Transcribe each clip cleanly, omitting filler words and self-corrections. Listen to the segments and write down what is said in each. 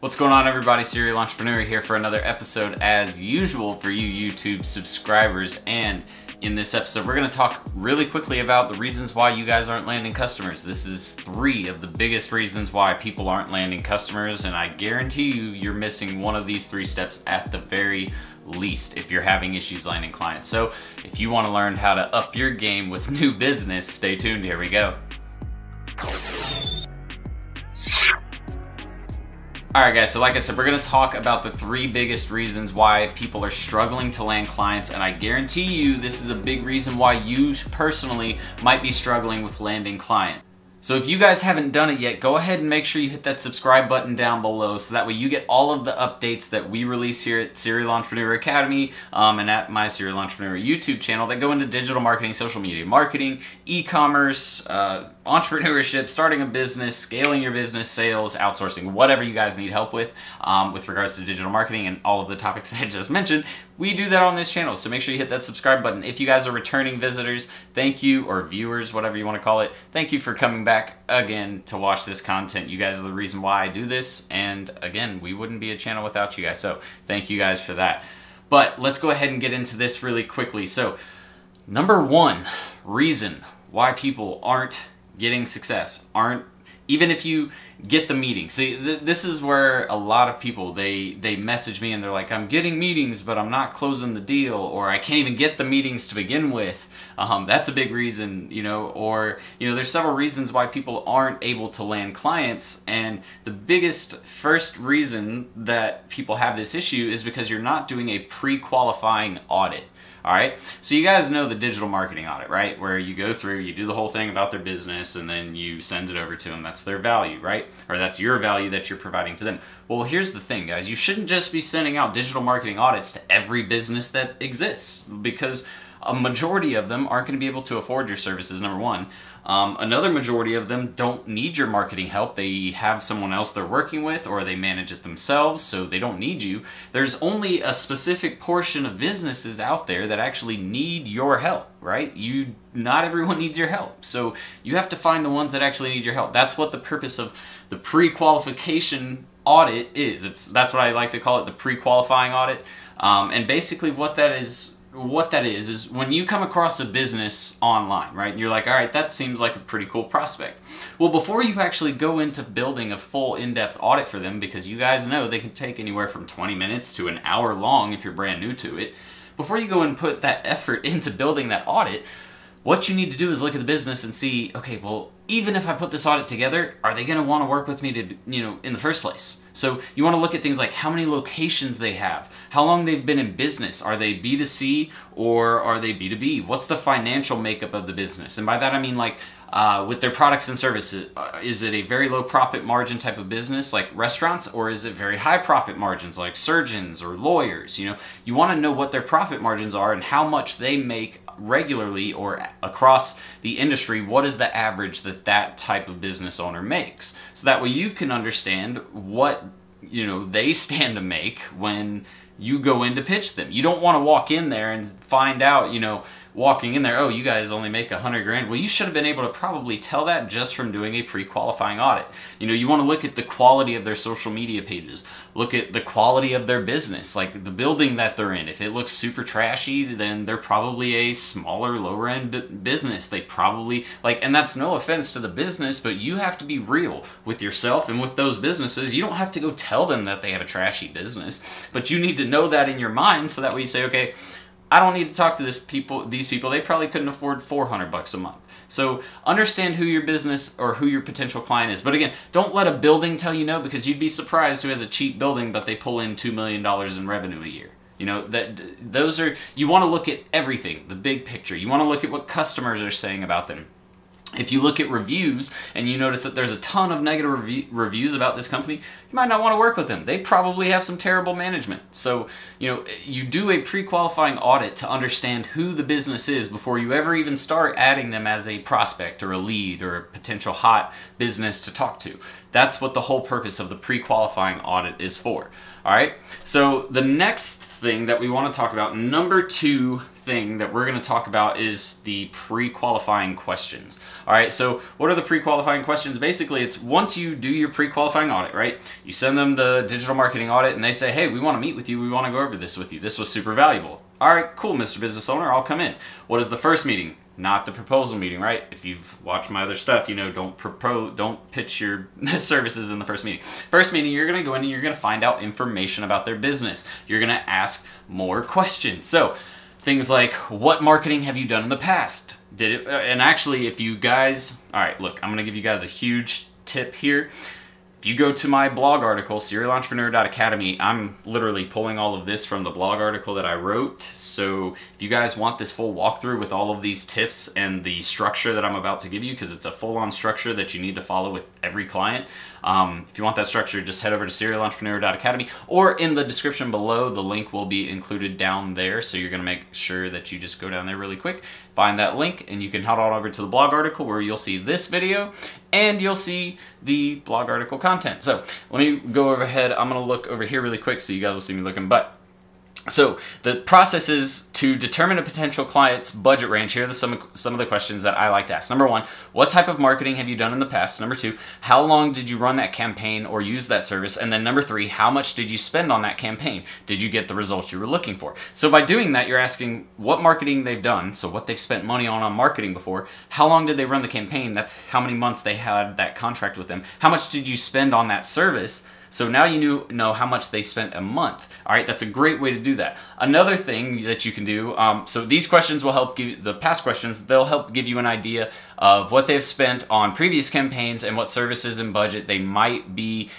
What's going on, everybody? Serial Entrepreneur here for another episode as usual for you YouTube subscribers. And in this episode, we're going to talk really quickly about the reasons why you guys aren't landing customers. This is 3 of the biggest reasons why people aren't landing customers, and I guarantee you're missing one of these 3 steps at the very least if you're having issues landing clients. So if you want to learn how to up your game with new business, stay tuned. Here we go. Alright guys, so like I said, we're going to talk about the 3 biggest reasons why people are struggling to land clients, and I guarantee you this is a big reason why you personally might be struggling with landing clients. So if you guys haven't done it yet, go ahead and make sure you hit that subscribe button down below so that way you get all of the updates that we release here at Serial Entrepreneur Academy and at my Serial Entrepreneur YouTube channel that go into digital marketing, social media marketing, e-commerce, entrepreneurship, starting a business, scaling your business, sales, outsourcing, whatever you guys need help with regards to digital marketing and all of the topics I just mentioned. We do that on this channel, so make sure you hit that subscribe button. If you guys are returning visitors, thank you, or viewers, whatever you want to call it, thank you for coming back again to watch this content. You guys are the reason why I do this, and again, we wouldn't be a channel without you guys, so thank you guys for that. But let's go ahead and get into this really quickly. So, number 1 reason why people aren't getting success, even if you get the meeting. See, this is where a lot of people, they message me and they're like, I'm getting meetings, but I'm not closing the deal, or I can't even get the meetings to begin with. That's a big reason, or, there's several reasons why people aren't able to land clients. And the biggest first reason that people have this issue is because you're not doing a pre-qualifying audit. Alright, so you guys know the digital marketing audit, right? Where you go through, you do the whole thing about their business, and then you send it over to them. That's their value, right? Or that's your value that you're providing to them. Well, here's the thing, guys. You shouldn't just be sending out digital marketing audits to every business that exists, because a majority of them aren't going to be able to afford your services, number 1. Another majority of them don't need your marketing help. They have someone else they're working with, or they manage it themselves, so they don't need you. There's only a specific portion of businesses out there that actually need your help, right? Not everyone needs your help, so you have to find the ones that actually need your help. That's what the purpose of the pre-qualification audit is. That's what I like to call it, the pre-qualifying audit. And basically what that is when you come across a business online, right? And you're like, all right, that seems like a pretty cool prospect. Well, before you actually go into building a full in-depth audit for them, because you guys know they can take anywhere from 20 minutes to an hour long if you're brand new to it, before you go and put that effort into building that audit, what you need to do is look at the business and see, okay, well, even if I put this audit together, are they going to want to work with me to, in the first place? So you want to look at things like how many locations they have, how long they've been in business, are they B2C or are they B2B? What's the financial makeup of the business? And by that I mean like with their products and services, is it a very low profit margin type of business like restaurants, or is it very high profit margins like surgeons or lawyers? You want to know what their profit margins are and how much they make regularly or across the industry. What is the average that type of business owner makes, so that way you can understand what they stand to make when you go in to pitch them. You don't want to walk in there and find out, walking in there, oh, you guys only make 100 grand. Well, you should have been able to probably tell that just from doing a pre-qualifying audit. You want to look at the quality of their social media pages. Look at the quality of their business, like the building that they're in. If it looks super trashy, then they're probably a smaller, lower end business. They probably, and that's no offense to the business, but you have to be real with yourself and with those businesses. You don't have to go tell them that they have a trashy business, but you need to know that in your mind, so that way you say, okay, I don't need to talk to these people. They probably couldn't afford $400 a month. So understand who your business or who your potential client is. But again, don't let a building tell you no, because you'd be surprised who has a cheap building but they pull in $2 million in revenue a year. You want to look at everything, the big picture. You want to look at what customers are saying about them. If you look at reviews and you notice that there's a ton of negative reviews about this company, you might not want to work with them. They probably have some terrible management. So, you do a pre-qualifying audit to understand who the business is before you ever even start adding them as a prospect or a lead or a potential hot business to talk to. That's what the whole purpose of the pre-qualifying audit is for. All right? So the next thing that we want to talk about, number 2 thing that we're going to talk about is the pre-qualifying questions. All right, so what are the pre-qualifying questions? Basically, it's once you do your pre-qualifying audit, right? You send them the digital marketing audit and they say, hey, we want to meet with you. We want to go over this with you. This was super valuable. All right, cool, Mr. Business Owner, I'll come in. What is the first meeting? Not the proposal meeting, right? If you've watched my other stuff, you know, don't pitch your services in the first meeting. First meeting, you're gonna go in and you're gonna find out information about their business. You're gonna ask more questions. So things like, what marketing have you done in the past? Did it, and actually, if you guys, all right, look, I'm gonna give you guys a huge tip here. If you go to my blog article, SerialEntrepreneur.academy, I'm literally pulling all of this from the blog article that I wrote. So if you guys want this full walkthrough with all of these tips and the structure that I'm about to give you, because it's a full-on structure that you need to follow with every client, if you want that structure, just head over to SerialEntrepreneur.academy, or in the description below, the link will be included down there. So you're going to make sure that you just go down there really quick, find that link, and you can head on over to the blog article where you'll see this video and you'll see the blog article content. So let me go overhead. I'm going to look over here really quick so you guys will see me looking. But so the process is to determine a potential client's budget range. Here are some of the questions that I like to ask. Number one, what type of marketing have you done in the past? Number two, how long did you run that campaign or use that service? And then number three, how much did you spend on that campaign? Did you get the results you were looking for? So by doing that, you're asking what marketing they've done, so what they've spent money on marketing before, how long did they run the campaign, that's how many months they had that contract with them, how much did you spend on that service? So now you know how much they spent a month. All right, that's a great way to do that. Another thing that you can do, so these questions will help give the past questions, they'll help give you an idea of what they've spent on previous campaigns and what services and budget they might be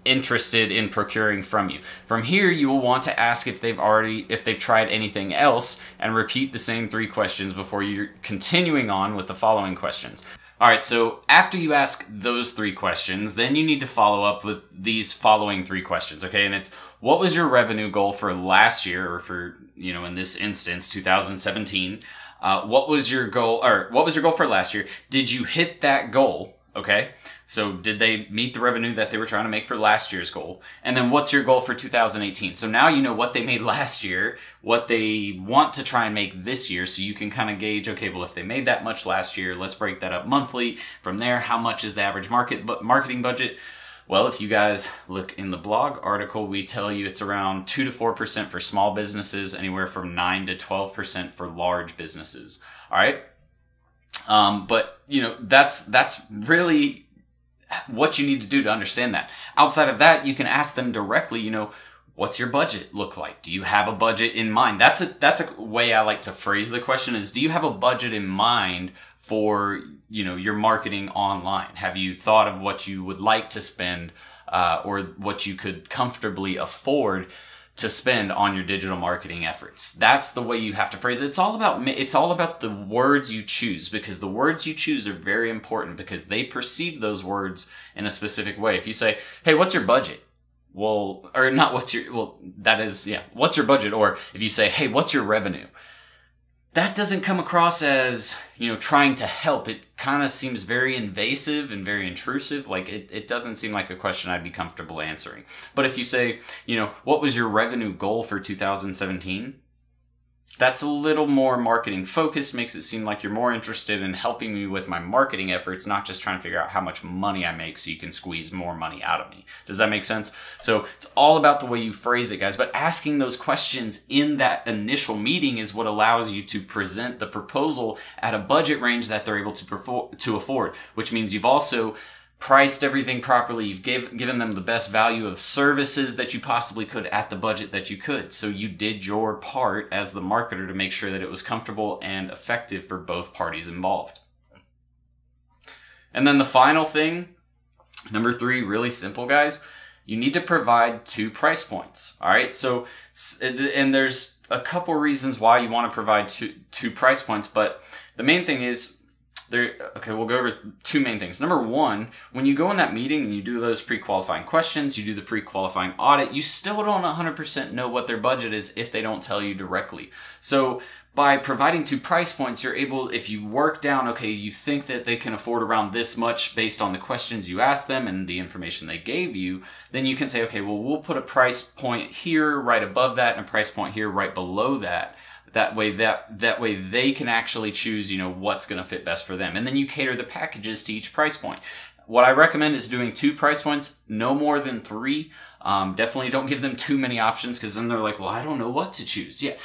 interested in procuring from you. From here, you will want to ask if they've tried anything else and repeat the same 3 questions before you're continuing on with the following questions. All right, so after you ask those 3 questions, then you need to follow up with these following 3 questions, okay? And it's, what was your revenue goal for last year, or for, you know, in this instance, 2017? What was your goal for last year? Did you hit that goal? Okay, so did they meet the revenue that they were trying to make for last year's goal? And then what's your goal for 2018? So now you know what they made last year, what they want to try and make this year, so you can kind of gauge, okay, well, if they made that much last year, let's break that up monthly. From there, how much is the average marketing budget? Well, if you guys look in the blog article, we tell you it's around 2 to 4% for small businesses, anywhere from 9 to 12% for large businesses. All right. But you know, that's really what you need to do to understand that. Outside of that, you can ask them directly, you know, what's your budget look like? Do you have a budget in mind? That's a way I like to phrase the question is, do you have a budget in mind for, you know, your marketing online? Have you thought of what you would like to spend, or what you could comfortably afford to spend on your digital marketing efforts? That's the way you have to phrase it. It's all about the words you choose, because the words you choose are very important because they perceive those words in a specific way. If you say, hey, what's your budget? Well, or not what's your, well, that is, yeah, what's your budget? Or if you say, hey, what's your revenue? That doesn't come across as, you know, trying to help. It kind of seems very invasive and very intrusive. Like it doesn't seem like a question I'd be comfortable answering. But if you say, you know, what was your revenue goal for 2017? That's a little more marketing focused, makes it seem like you're more interested in helping me with my marketing efforts, not just trying to figure out how much money I make so you can squeeze more money out of me. Does that make sense? So it's all about the way you phrase it, guys. But asking those questions in that initial meeting is what allows you to present the proposal at a budget range that they're able to afford, which means you've also priced everything properly. You've given them the best value of services that you possibly could at the budget that you could. So you did your part as the marketer to make sure that it was comfortable and effective for both parties involved. And then the final thing, number 3, really simple, guys. You need to provide 2 price points. All right. So, and there's a couple reasons why you want to provide two price points, but the main thing is, okay, we'll go over 2 main things. Number 1, when you go in that meeting and you do those pre-qualifying questions, you do the pre-qualifying audit, you still don't 100% know what their budget is if they don't tell you directly. So by providing 2 price points, you're able, if you work down, okay, you think that they can afford around this much based on the questions you asked them and the information they gave you, then you can say, okay, well, we'll put a price point here right above that and a price point here right below that. That way they can actually choose, you know, what's going to fit best for them. And then you cater the packages to each price point. What I recommend is doing 2 price points, no more than 3. Definitely don't give them too many options, because then they're like, well, I don't know what to choose. Yeah,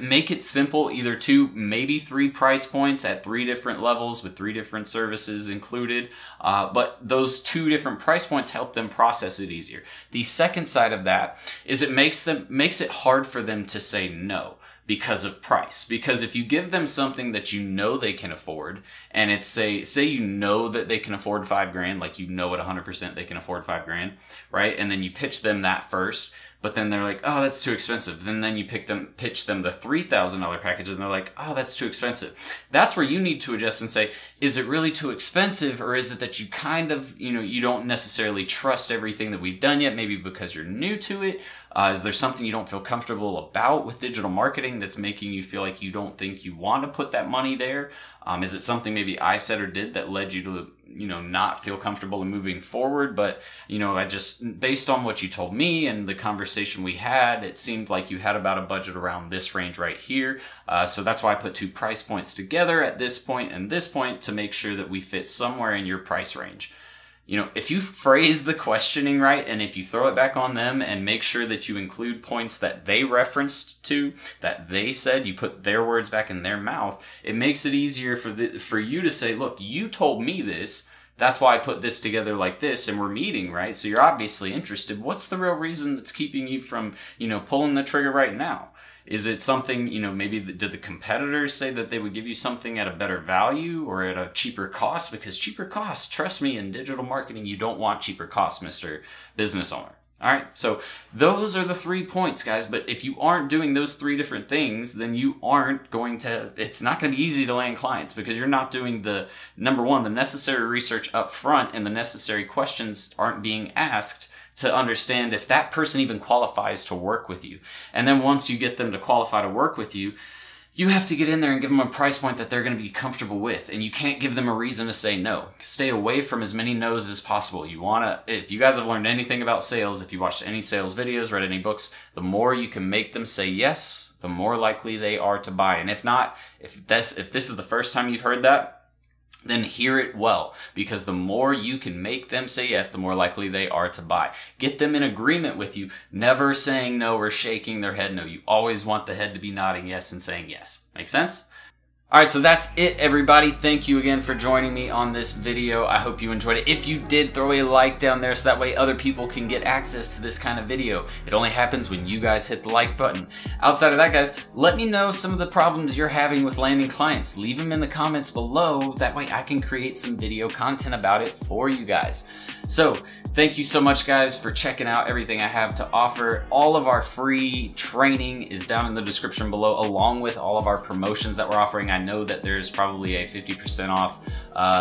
make it simple, either 2, maybe 3 price points at 3 different levels with 3 different services included. But those 2 different price points help them process it easier. The second side of that is it makes it hard for them to say no because of price. Because if you give them something that you know they can afford, and it's say you know that they can afford $5,000, like you know at 100% they can afford $5,000, right? And then you pitch them that first, but then they're like, oh, that's too expensive. Then you pitch them the $3,000 package, and they're like, oh, that's too expensive. That's where you need to adjust and say, is it really too expensive, or is it that you kind of, you know, you don't necessarily trust everything that we've done yet, maybe because you're new to it? Is there something you don't feel comfortable about with digital marketing that's making you feel like you don't think you want to put that money there? Is it something maybe I said or did that led you to, you know, not feel comfortable in moving forward? But, you know, based on what you told me and the conversation we had, it seemed like you had about a budget around this range right here. So that's why I put 2 price points together at this point and this point to make sure that we fit somewhere in your price range. You know, if you phrase the questioning right, and if you throw it back on them and make sure that you include points that they referenced to, that they said, you put their words back in their mouth, it makes it easier for you to say, look, you told me this, that's why I put this together like this, and we're meeting, right? So you're obviously interested. What's the real reason that's keeping you from, you know, pulling the trigger right now? Is it something, you know, maybe did the competitors say that they would give you something at a better value or at a cheaper cost? Because cheaper cost, trust me, in digital marketing, you don't want cheaper cost, Mr. Business Owner. All right, so those are the 3 points, guys. But if you aren't doing those 3 different things, then you aren't going to, it's not going to be easy to land clients, because you're not doing the, number one, the necessary research up front, and the necessary questions aren't being asked to understand if that person even qualifies to work with you. And then once you get them to qualify to work with you, you have to get in there and give them a price point that they're going to be comfortable with. And you can't give them a reason to say no. Stay away from as many no's as possible. You want to, if you guys have learned anything about sales, if you watched any sales videos, read any books, the more you can make them say yes, the more likely they are to buy. And if not, if this is the first time you've heard that, then hear it well, because the more you can make them say yes, the more likely they are to buy. Get them in agreement with you, never saying no or shaking their head no. You always want the head to be nodding yes and saying yes. Make sense? All right, so that's it, everybody. Thank you again for joining me on this video. I hope you enjoyed it. If you did, throw a like down there so that way other people can get access to this kind of video. It only happens when you guys hit the like button. Outside of that, guys, let me know some of the problems you're having with landing clients. Leave them in the comments below. That way I can create some video content about it for you guys. So thank you so much, guys, for checking out everything I have to offer. All of our free training is down in the description below, along with all of our promotions that we're offering. I know that there's probably a 50% off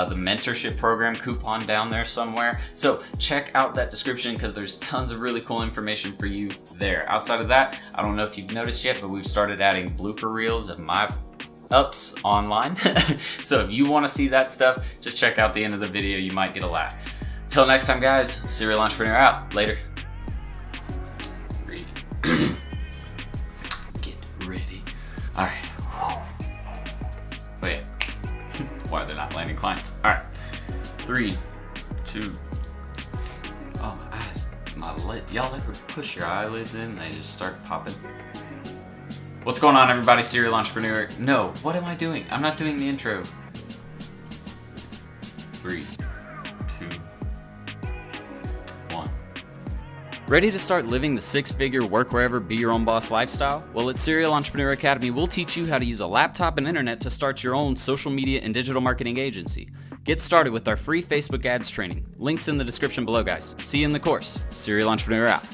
the mentorship program coupon down there somewhere. So check out that description, because there's tons of really cool information for you there. Outside of that, I don't know if you've noticed yet, but we've started adding blooper reels of my ups online. So if you want to see that stuff, just check out the end of the video. You might get a laugh. Till next time, guys, Serial Entrepreneur out. Later. Read. Get ready. All right. Wait. Why are they not landing clients? All right. 3, 2. Oh, my eyes. My lid. Y'all ever push your eyelids in and they just start popping? What's going on, everybody? Serial Entrepreneur. No. What am I doing? I'm not doing the intro. 3, 2. Ready to start living the 6-figure work wherever, be your own boss lifestyle? Well, at Serial Entrepreneur Academy, we'll teach you how to use a laptop and internet to start your own social media and digital marketing agency. Get started with our free Facebook ads training. Links in the description below, guys. See you in the course. Serial Entrepreneur out.